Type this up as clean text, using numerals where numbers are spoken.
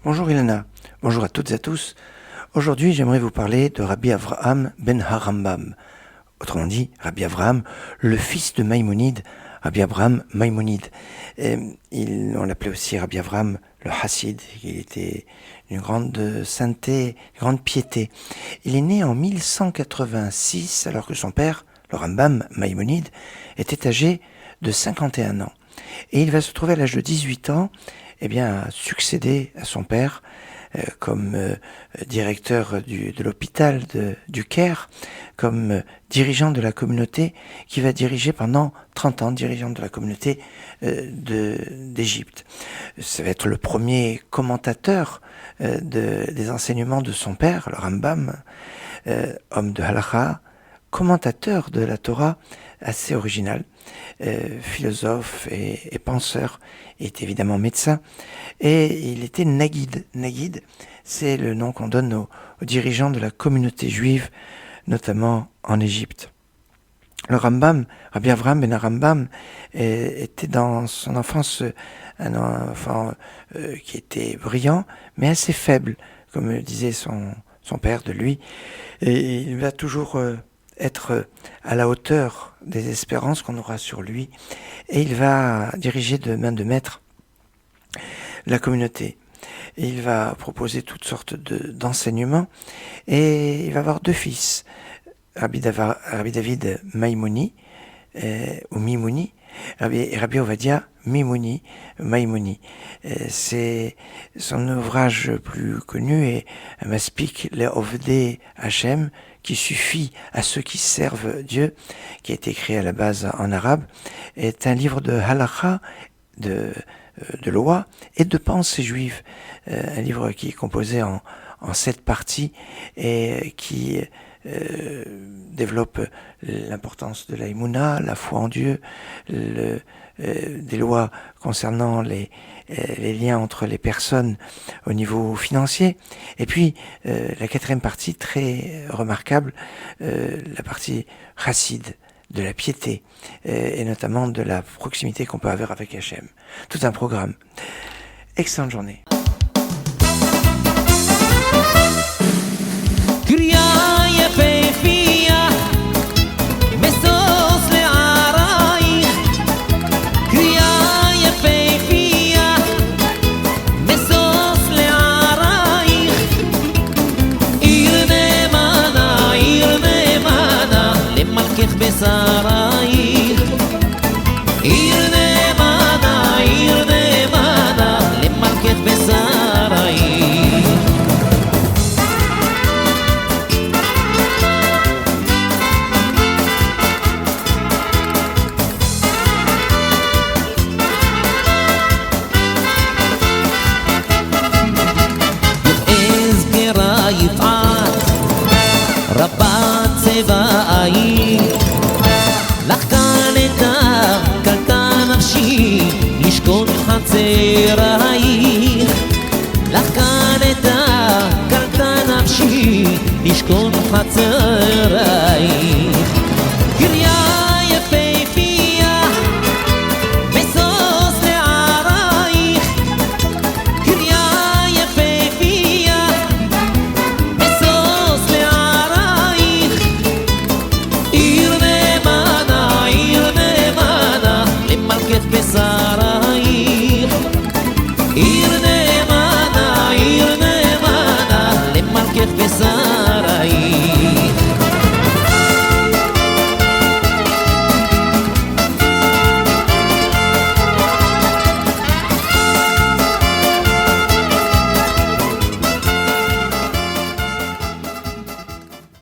Bonjour Ilana, bonjour à toutes et à tous. Aujourd'hui, j'aimerais vous parler de Rabbi Avraham ben Harambam. Autrement dit, Rabbi Avraham, le fils de Maïmonide, Rabbi Avraham Maïmonide. On l'appelait aussi Rabbi Avraham le Hassid. Il était d'une grande sainteté, grande piété. Il est né en 1186, alors que son père, le Rambam Maïmonide, était âgé de 51 ans. Et il va se trouver à l'âge de 18 ans, à succéder à son père comme directeur de l'hôpital du Caire, comme dirigeant de la communauté qui va diriger pendant 30 ans, dirigeant de la communauté d'Égypte. Ça va être le premier commentateur des enseignements de son père, le Rambam, homme de halakha, commentateur de la Torah, assez original, philosophe et penseur. Il est évidemment médecin et il était Naguide. Naguide, c'est le nom qu'on donne aux dirigeants de la communauté juive, notamment en Égypte. Le Rambam, Rabbi Avraham ben Harambam, était dans son enfance un enfant qui était brillant, mais assez faible, comme disait son père de lui. Et il va toujours être à la hauteur des espérances qu'on aura sur lui, et il va diriger de main de maître la communauté. Et il va proposer toutes sortes d'enseignements, et il va avoir deux fils, Rabbi David Maïmoni, ou Mimouni, et Rabbi Ovadia Mimouni, Maïmoni. C'est son ouvrage plus connu est Maspik le Ovdei Hashem, qui suffit à ceux qui servent Dieu, qui a été écrit à la base en arabe, est un livre de halakha, de loi et de pensée juive. Un livre qui est composé en 7 parties et qui développe l'importance de la Emouna, la foi en Dieu, des lois concernant les liens entre les personnes au niveau financier. Et puis, la 4e partie, très remarquable, la partie chassid, de la piété, et notamment de la proximité qu'on peut avoir avec Hachem. Tout un programme. Excellente journée. בשרייך עיר נאמנה למלכך בשרייך יועז גרה יפעת רבת צבאייך לשכון חצרייך לך כאן את קלטה נפשי לשכון חצרייך